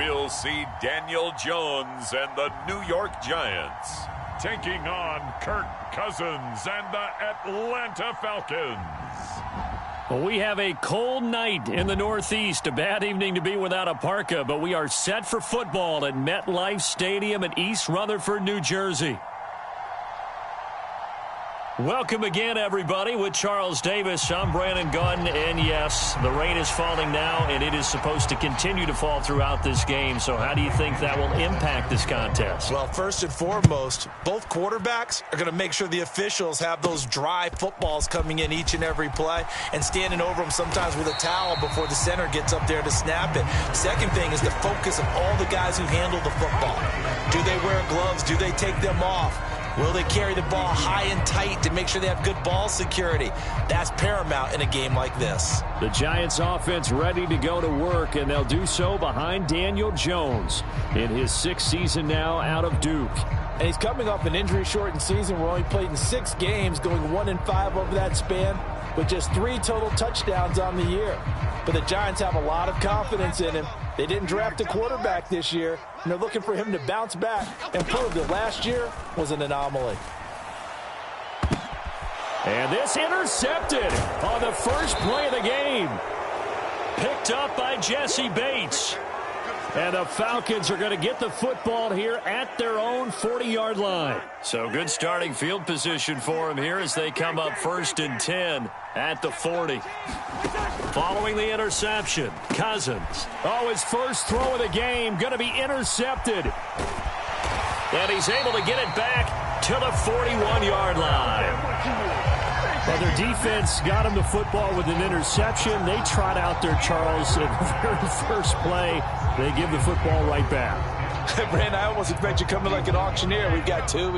we'll see Daniel Jones and the New York Giants taking on Kirk Cousins and the Atlanta Falcons. Well, we have a cold night in the Northeast. A bad evening to be without a parka, but we are set for football at MetLife Stadium in East Rutherford, New Jersey. Welcome again, everybody, with Charles Davis. I'm Brandon Gunn, and yes, the rain is falling now, and it is supposed to continue to fall throughout this game. So how do you think that will impact this contest? Well, first and foremost, both quarterbacks are going to make sure the officials have those dry footballs coming in each and every play and standing over them sometimes with a towel before the center gets up there to snap it. Second thing is the focus of all the guys who handle the football. Do they wear gloves? Do they take them off? Will they carry the ball high and tight to make sure they have good ball security? That's paramount in a game like this. The Giants offense ready to go to work, and they'll do so behind Daniel Jones in his 6th season now out of Duke. And he's coming off an injury-shortened season where he only played in 6 games, going 1-5 over that span, with just 3 total touchdowns on the year. But the Giants have a lot of confidence in him. They didn't draft a quarterback this year, and they're looking for him to bounce back and prove that last year was an anomaly. And this intercepted on the first play of the game. Picked up by Jesse Bates. And the Falcons are going to get the football here at their own 40-yard line. So good starting field position for them here as they come up 1st and 10 at the 40. Following the interception, Cousins. Oh, his first throw of the game going to be intercepted. And he's able to get it back to the 41-yard line. Well, their defense got him the football with an interception. They trot out there, Charles, in the very first play. They give the football right back. Brandon, I almost expect you coming like an auctioneer. We've got 2.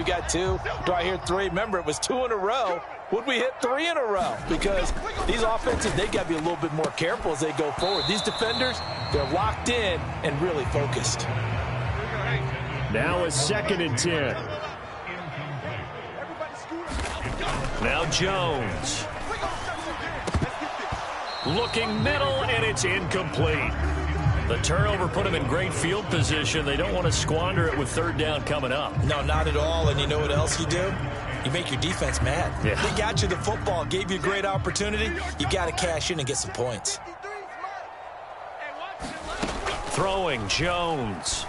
Do I hear 3? Remember, it was 2 in a row. Would we hit 3 in a row? Because these offenses, they got to be a little bit more careful as they go forward. These defenders, they're locked in and really focused. Now it's 2nd and 10. Now Jones. Looking middle, and it's incomplete. The turnover put him in great field position. They don't want to squander it with 3rd down coming up. No, not at all. And you know what else you do? You make your defense mad. Yeah. They got you the football, gave you a great opportunity. You got to cash in and get some points. Throwing Jones.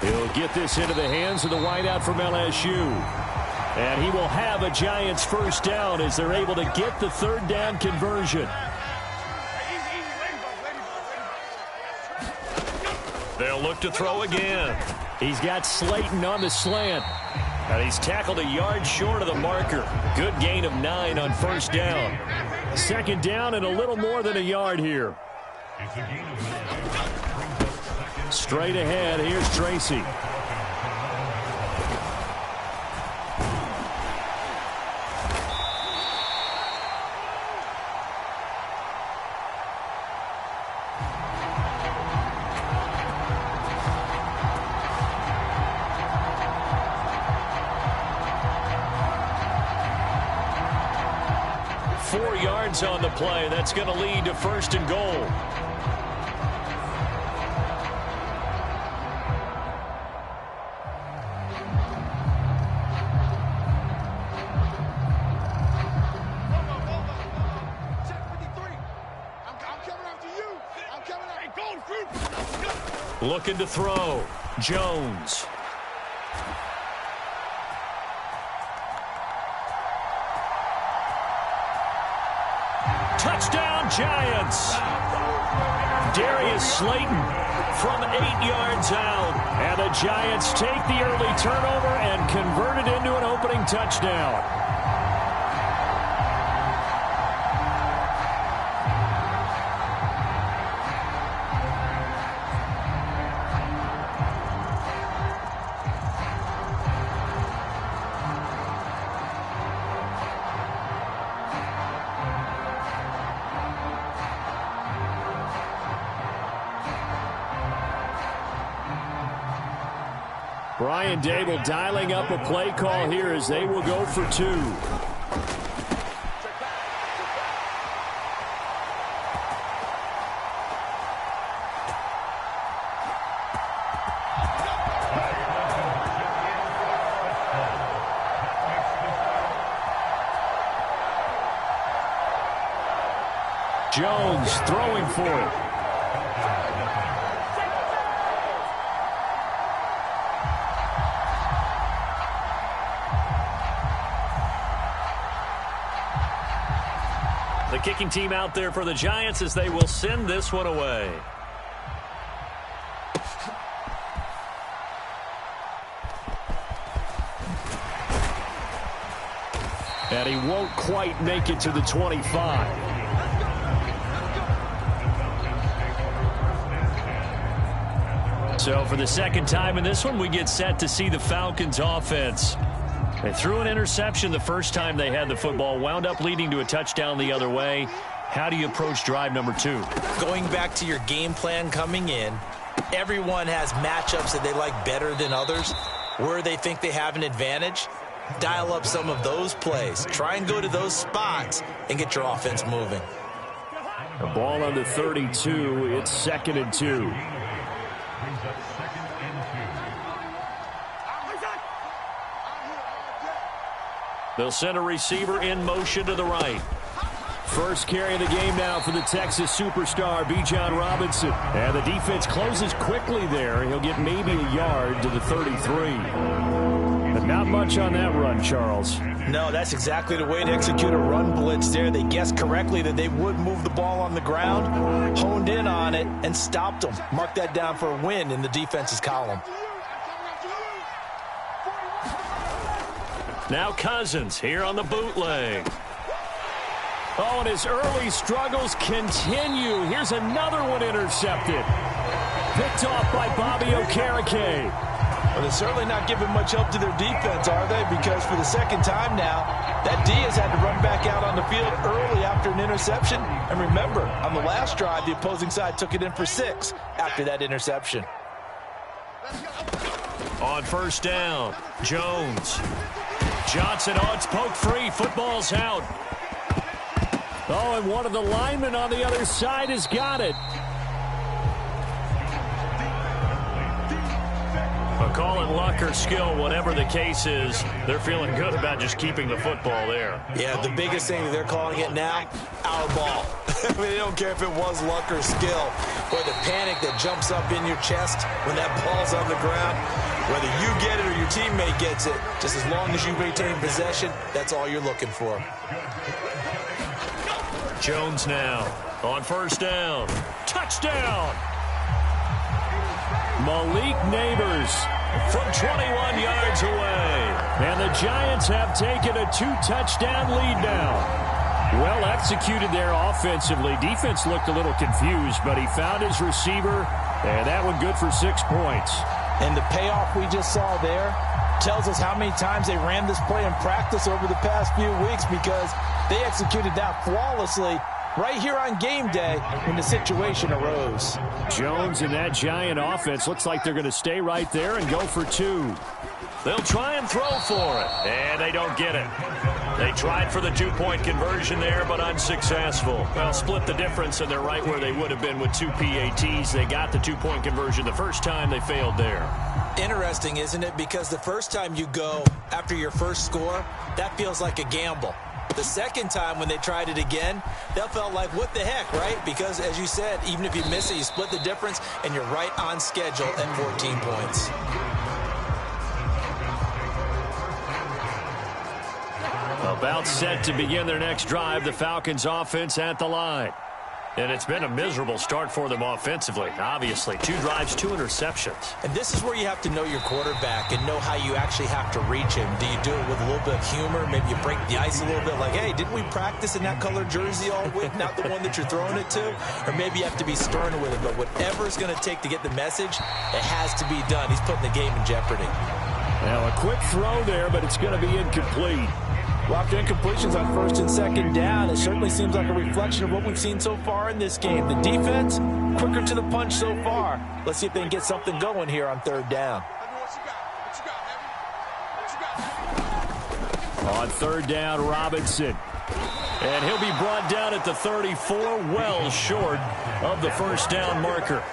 He'll get this into the hands of the wideout from LSU. And he will have a Giants 1st down as they're able to get the 3rd down conversion. They'll look to throw again. He's got Slayton on the slant. And he's tackled a yard short of the marker. Good gain of 9 on 1st down. 2nd down and a little more than a yard here. Straight ahead, here's Tracy. On the play. That's going to lead to 1st and goal. Looking to throw. Jones. Touchdown, Giants. Darius Slayton from 8 yards out. And the Giants take the early turnover and convert it into an opening touchdown. Brian Dable dialing up a play call here as they will go for 2. Jones throwing for it. The kicking team out there for the Giants as they will send this one away. And he won't quite make it to the 25. So for the second time in this one, we get set to see the Falcons offense. They threw an interception the first time they had the football, wound up leading to a touchdown the other way. How do you approach drive number 2? Going back to your game plan coming in, everyone has matchups that they like better than others, where they think they have an advantage. Dial up some of those plays. Try and go to those spots and get your offense moving. The ball on the 32. It's 2nd and 2. They'll send a receiver in motion to the right. First carry of the game now for the Texas superstar, Bijan Robinson. And the defense closes quickly there. He'll get maybe a yard to the 33. But not much on that run, Charles. No, that's exactly the way to execute a run blitz there. They guessed correctly that they would move the ball on the ground, honed in on it, and stopped them. Mark that down for a win in the defense's column. Now Cousins here on the bootleg. Oh, and his early struggles continue. Here's another one intercepted. Picked off by Bobby Okereke. Well, they're certainly not giving much help to their defense, are they? Because for the second time now, that D has had to run back out on the field early after an interception. And remember, on the last drive, the opposing side took it in for 6 after that interception. On first down, Jones. Johnson, it's poked free. Football's out. Oh, and one of the linemen on the other side has got it. A call it luck or skill, whatever the case is, they're feeling good about just keeping the football there. Yeah, the biggest thing that they're calling it now, our ball. I mean, they don't care if it was luck or skill, or the panic that jumps up in your chest when that ball's on the ground. Whether you get it or your teammate gets it, just as long as you maintain possession, that's all you're looking for. Jones now on first down. Touchdown! Malik Neighbors from 21 yards away. And the Giants have taken a 2-touchdown lead now. Well executed there offensively. Defense looked a little confused, but he found his receiver, and that one good for 6 points. And the payoff we just saw there tells us how many times they ran this play in practice over the past few weeks, because they executed that flawlessly right here on game day when the situation arose. Jones and that Giant offense looks like they're going to stay right there and go for 2. They'll try and throw for it, and they don't get it. They tried for the 2-point conversion there, but unsuccessful. Well, split the difference, and they're right where they would have been with 2 PATs. They got the 2-point conversion the first time. They failed there. Interesting, isn't it? Because the first time you go after your first score, that feels like a gamble. The second time when they tried it again, that felt like, what the heck, right? Because, as you said, even if you miss it, you split the difference, and you're right on schedule at 14 points. About set to begin their next drive, the Falcons offense at the line. And it's been a miserable start for them offensively. Obviously, 2 drives, 2 interceptions. And this is where you have to know your quarterback and know how you actually have to reach him. Do you do it with a little bit of humor? Maybe you break the ice a little bit, like, hey, didn't we practice in that color jersey all week, not the one that you're throwing it to? Or maybe you have to be stern with it. But whatever it's going to take to get the message, it has to be done. He's putting the game in jeopardy. Now, a quick throw there, but it's going to be incomplete. Well, after incompletions on first and second down, it certainly seems like a reflection of what we've seen so far in this game. The defense, quicker to the punch so far. Let's see if they can get something going here on third down. On third down, Robinson. And he'll be brought down at the 34, well short of the first down marker.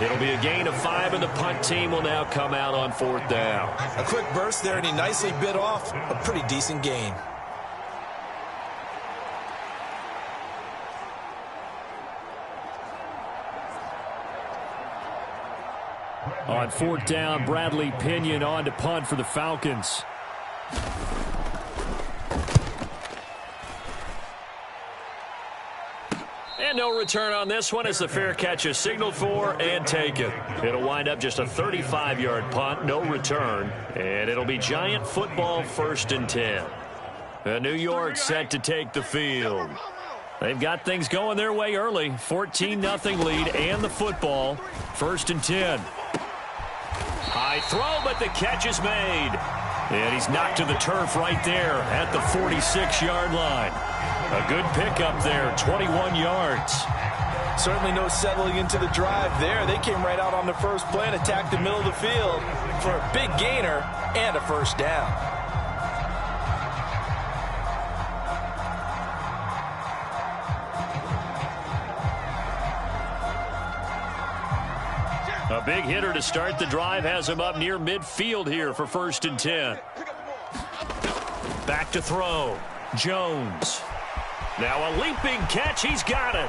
It'll be a gain of 5, and the punt team will now come out on fourth down. A quick burst there, and he nicely bit off a pretty decent gain. On fourth down, Bradley Pinion on to punt for the Falcons. And no return on this one as the fair catch is signaled for and taken. It'll wind up just a 35-yard punt, no return, and it'll be Giant football 1st and 10. New York set to take the field. They've got things going their way early. 14-0 lead and the football. 1st and 10. High throw, but the catch is made. And he's knocked to the turf right there at the 46-yard line. A good pickup there, 21 yards. Certainly no settling into the drive there. They came right out on the first play and attacked the middle of the field for a big gainer and a first down. A big hitter to start the drive has him up near midfield here for 1st and 10. Back to throw. Jones. Now a leaping catch. He's got it.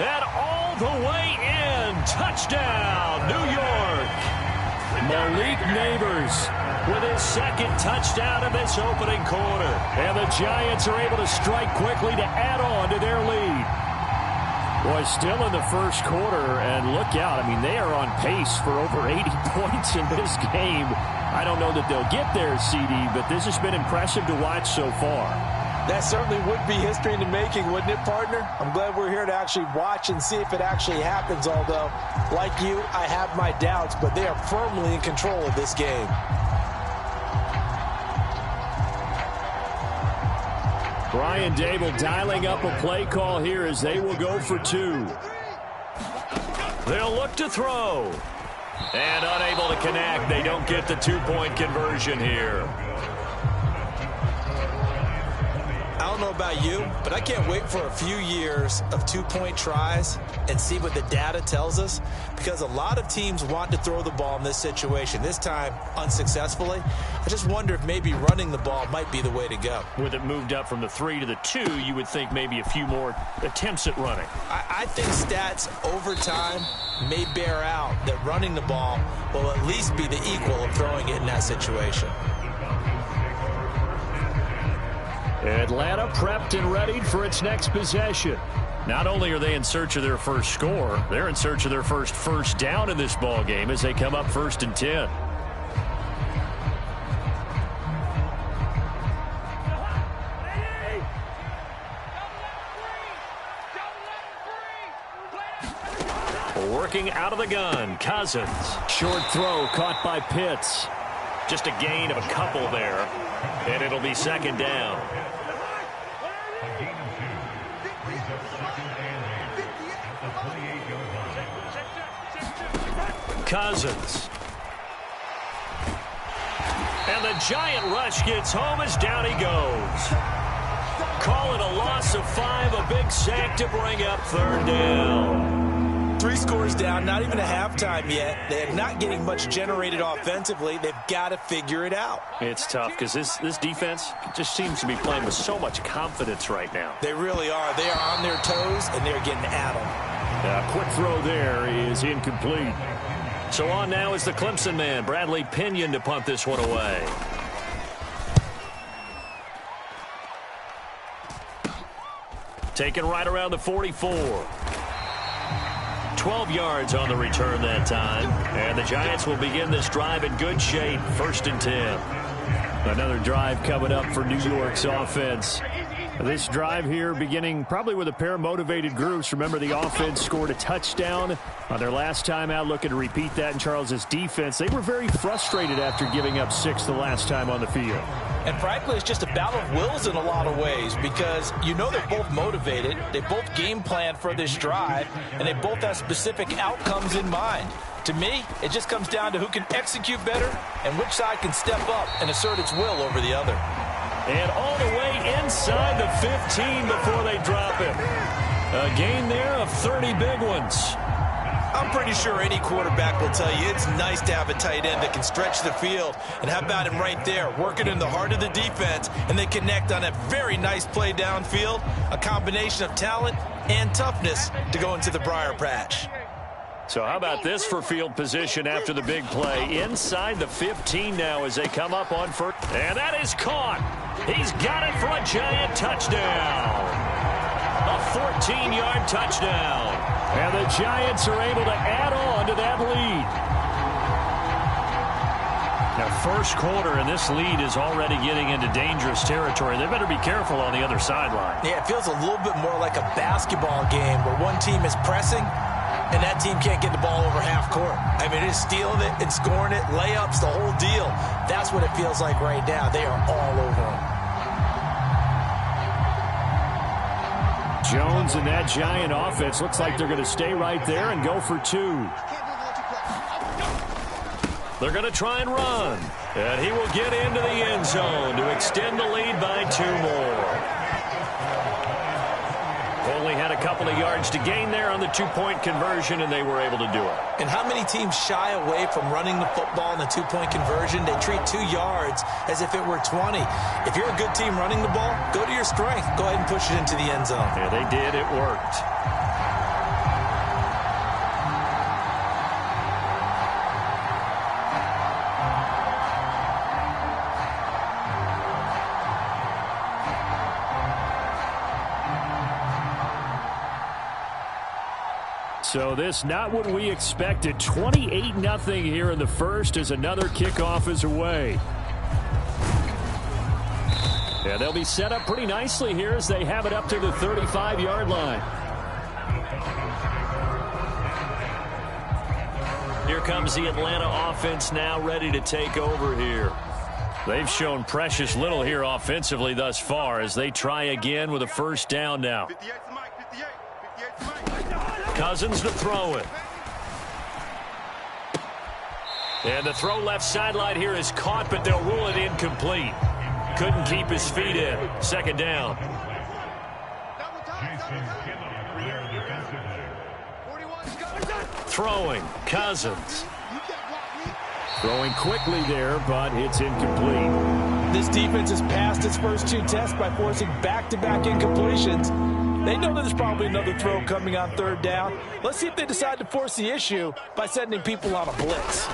And all the way in. Touchdown, New York. Malik Neighbors with his 2nd touchdown in this opening quarter. And the Giants are able to strike quickly to add on to their lead. Boy, still in the first quarter, and look out. I mean, they are on pace for over 80 points in this game. I don't know that they'll get there, CD, but this has been impressive to watch so far. That certainly would be history in the making, wouldn't it, partner? I'm glad we're here to actually watch and see if it actually happens, although, like you, I have my doubts, but they are firmly in control of this game. Brian Dable dialing up a play call here as they will go for 2. They'll look to throw. And unable to connect. They don't get the 2-point conversion here. I don't know about you, but I can't wait for a few years of 2-point tries and see what the data tells us, because a lot of teams want to throw the ball in this situation, this time unsuccessfully. I just wonder if maybe running the ball might be the way to go. With it moved up from the 3 to the 2, you would think maybe a few more attempts at running. I think stats over time may bear out that running the ball will at least be the equal of throwing it in that situation. Atlanta prepped and readied for its next possession. Not only are they in search of their first score, they're in search of their first down in this ball game as they come up 1st and 10. Working out of the gun, Cousins. Short throw caught by Pitts. Just a gain of a couple there, and it'll be 2nd down. Cousins. And the Giant rush gets home as down he goes. Call it a loss of 5, a big sack to bring up 3rd down. 3 scores down, not even a halftime yet. They're not getting much generated offensively. They've got to figure it out. It's tough because this defense just seems to be playing with so much confidence right now. They really are. They are on their toes, and they're getting at them. Quick throw there is incomplete. So on now is the Clemson man, Bradley Pinion, to punt this one away. Taken right around the 44. 12 yards on the return that time. And the Giants will begin this drive in good shape. 1st and 10. Another drive coming up for New York's offense. This drive here beginning probably with a pair of motivated groups. Remember, the offense scored a touchdown on their last time out, looking to repeat that in Charles's defense. They were very frustrated after giving up 6 the last time on the field. And frankly, it's just a battle of wills in a lot of ways, because you know they're both motivated, they both game plan for this drive, and they both have specific outcomes in mind. To me, it just comes down to who can execute better and which side can step up and assert its will over the other. And all the way inside the 15 before they drop him. A gain there of 30 big ones. I'm pretty sure any quarterback will tell you it's nice to have a tight end that can stretch the field. And how about him right there, working in the heart of the defense, and they connect on a very nice play downfield, a combination of talent and toughness to go into the briar patch. So how about this for field position after the big play? Inside the 15 now as they come up on first. And that is caught. He's got it for a Giant touchdown. A 14-yard touchdown. And the Giants are able to add on to that lead. Now, first quarter, and this lead is already getting into dangerous territory. They better be careful on the other sideline. Yeah, it feels a little bit more like a basketball game where one team is pressing and that team can't get the ball over half court. I mean, it's stealing it and scoring it, layups, the whole deal. That's what it feels like right now. They are all over them. Jones and that Giant offense looks like they're going to stay right there and go for two. They're going to try and run. And he will get into the end zone to extend the lead by 2 more. Only had a couple of yards to gain there on the 2-point conversion, and they were able to do it. And how many teams shy away from running the football in the 2-point conversion? They treat 2 yards as if it were 20. If you're a good team running the ball, go to your strength. Go ahead and push it into the end zone. Yeah, they did. It worked. So this not what we expected. 28-0 here in the first as another kickoff is away. And they'll be set up pretty nicely here as they have it up to the 35-yard line. Here comes the Atlanta offense now ready to take over here. They've shown precious little here offensively thus far as they try again with a first down now. Cousins to throw it. And the throw left sideline here is caught, but they'll rule it incomplete. Couldn't keep his feet in. Second down. Throwing, Cousins. Throwing quickly there, but it's incomplete. This defense has passed its first 2 tests by forcing back-to-back incompletions. They know that there's probably another throw coming on third down. Let's see if they decide to force the issue by sending people on a blitz.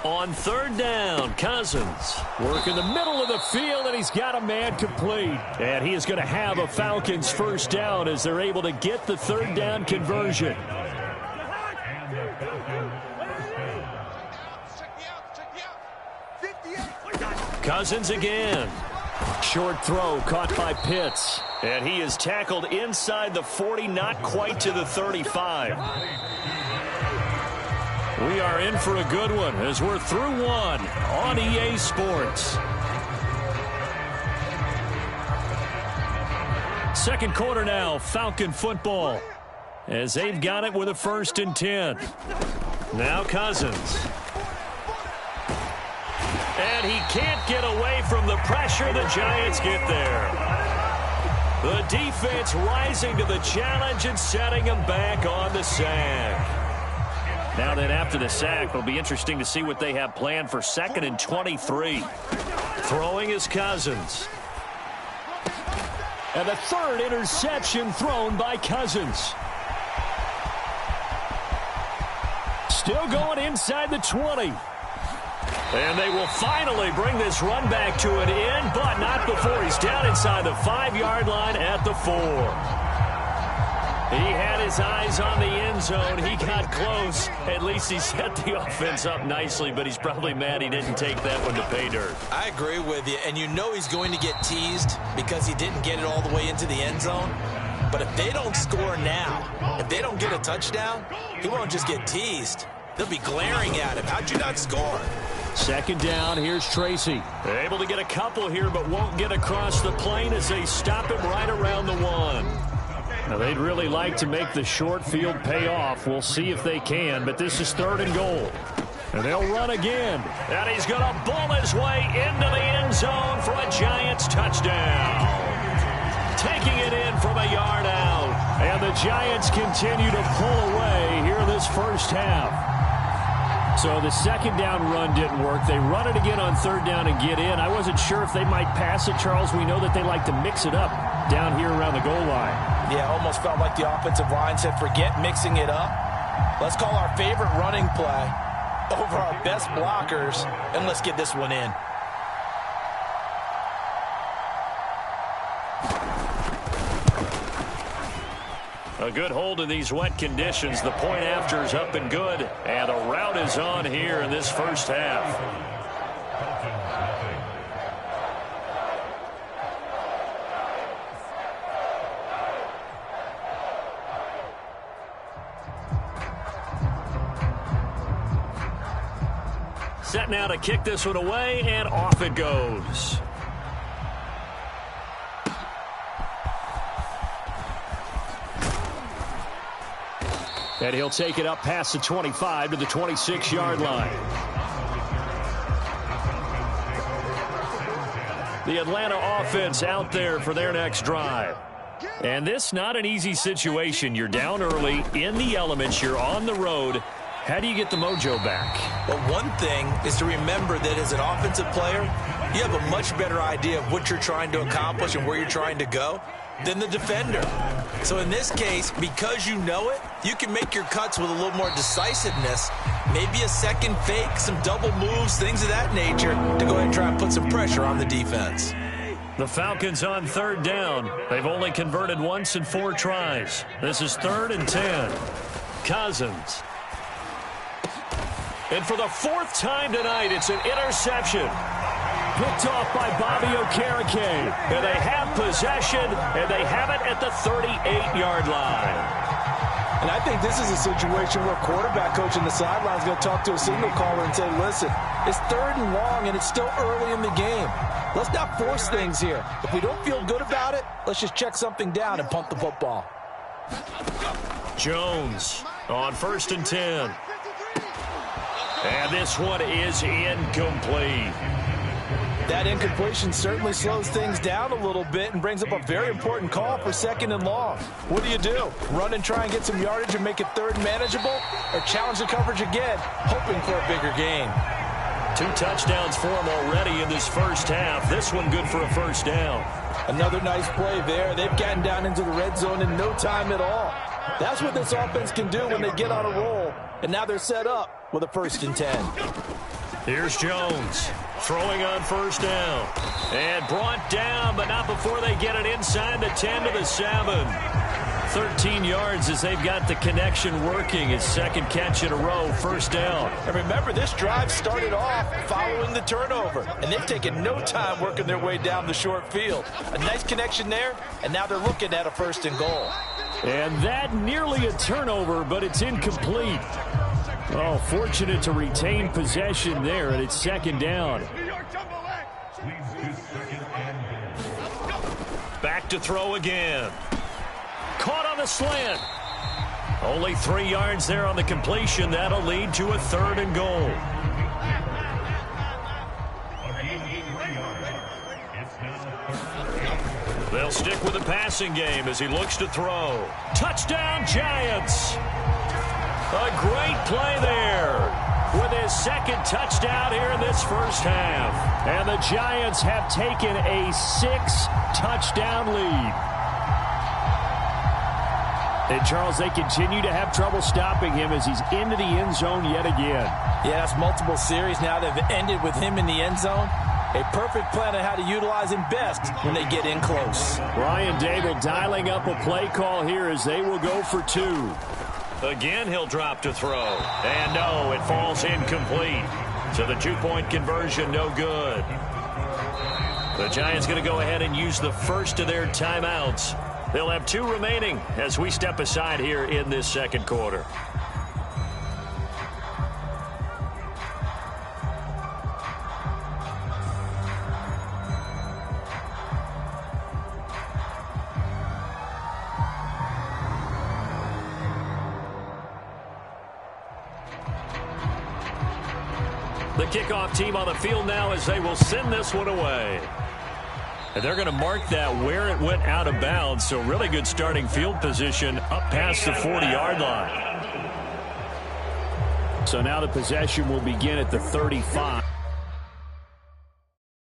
On third down, Cousins working the middle of the field, and he's got a man complete. And he is going to have a Falcons first down as they're able to get the third down conversion. Cousins again. Short throw caught by Pitts. And he is tackled inside the 40, not quite to the 35. We are in for a good one as we're through one on EA Sports. Second quarter now, Falcon football, as they've got it with a 1st and 10. Now Cousins. And he can't get away from the pressure. The Giants get there. The defense rising to the challenge and setting him back on the sack. Now then, after the sack, it'll be interesting to see what they have planned for 2nd and 23. Throwing is Cousins. And the 3rd interception thrown by Cousins. Still going inside the 20. And they will finally bring this run back to an end, but not before he's down inside the 5-yard line at the 4. He had his eyes on the end zone. He got close. At least he set the offense up nicely, but he's probably mad he didn't take that one to pay dirt. I agree with you, and you know he's going to get teased because he didn't get it all the way into the end zone. But if they don't score now, if they don't get a touchdown, he won't just get teased. They'll be glaring at him. How'd you not score? Second down, here's Tracy. They're able to get a couple here, but won't get across the plane as they stop him right around the 1. Now, they'd really like to make the short field pay off. We'll see if they can, but this is 3rd and goal. And they'll run again. And he's going to bull his way into the end zone for a Giants touchdown. Taking it in from a yard out. And the Giants continue to pull away here in this first half. So the second down run didn't work. They run it again on 3rd down and get in. I wasn't sure if they might pass it, Charles. We know that they like to mix it up down here around the goal line. Yeah, almost felt like the offensive line said, forget mixing it up. Let's call our favorite running play over our best blockers, and let's get this one in. A good hold in these wet conditions. The point after is up and good. And a rout is on here in this first half. Set now to kick this one away, and off it goes. And he'll take it up past the 25 to the 26-yard line. The Atlanta offense out there for their next drive. And this not an easy situation. You're down early, in the elements, you're on the road. How do you get the mojo back? Well, one thing is to remember that as an offensive player, you have a much better idea of what you're trying to accomplish and where you're trying to go than the defender. So in this case, because you know it, you can make your cuts with a little more decisiveness, maybe a second fake, some double moves, things of that nature, to go ahead and try and put some pressure on the defense. The Falcons on third down. They've only converted once in 4 tries. This is 3rd and 10. Cousins. And for the 4th time tonight, it's an interception. Picked off by Bobby Okereke. And they have possession, and they have it at the 38-yard line. And I think this is a situation where quarterback coach in the sideline is going to talk to a signal caller and say, listen, it's 3rd and long, and it's still early in the game. Let's not force things here. If we don't feel good about it, let's just check something down and punt the football. Jones on 1st and 10. And this one is incomplete. That incompletion certainly slows things down a little bit and brings up a very important call for 2nd and long. What do? Run and try and get some yardage and make it 3rd manageable? Or challenge the coverage again, hoping for a bigger gain? 2 touchdowns for him already in this first half. This one good for a 1st down. Another nice play there. They've gotten down into the red zone in no time at all. That's what this offense can do when they get on a roll. And now they're set up with a 1st and 10. Here's Jones throwing on 1st down. And brought down, but not before they get it inside the 10 to the 7. 13 yards as they've got the connection working. His 2nd catch in a row, 1st down. And remember, this drive started off following the turnover. And they've taken no time working their way down the short field. A nice connection there, and now they're looking at a 1st and goal. And that nearly a turnover, but it's incomplete. Oh, fortunate to retain possession there, and it's 2nd down. Back to throw again. Caught on the slant. Only 3 yards there on the completion. That'll lead to a 3rd and goal. They'll stick with the passing game as he looks to throw. Touchdown, Giants! A great play there with his 2nd touchdown here in this first half. And the Giants have taken a 6-touchdown lead. And, Charles, they continue to have trouble stopping him as he's into the end zone yet again. Yeah, it's multiple series now that have ended with him in the end zone. A perfect plan on how to utilize him best when they get in close. Ryan Dable dialing up a play call here as they will go for 2. Again, he'll drop to throw. And no, it falls incomplete. So the 2-point conversion, no good. The Giants going to go ahead and use the first of their timeouts. They'll have 2 remaining as we step aside here in this 2nd quarter. The kickoff team on the field now as they will send this one away. And they're going to mark that where it went out of bounds. So really good starting field position up past the 40-yard line. So now the possession will begin at the 35.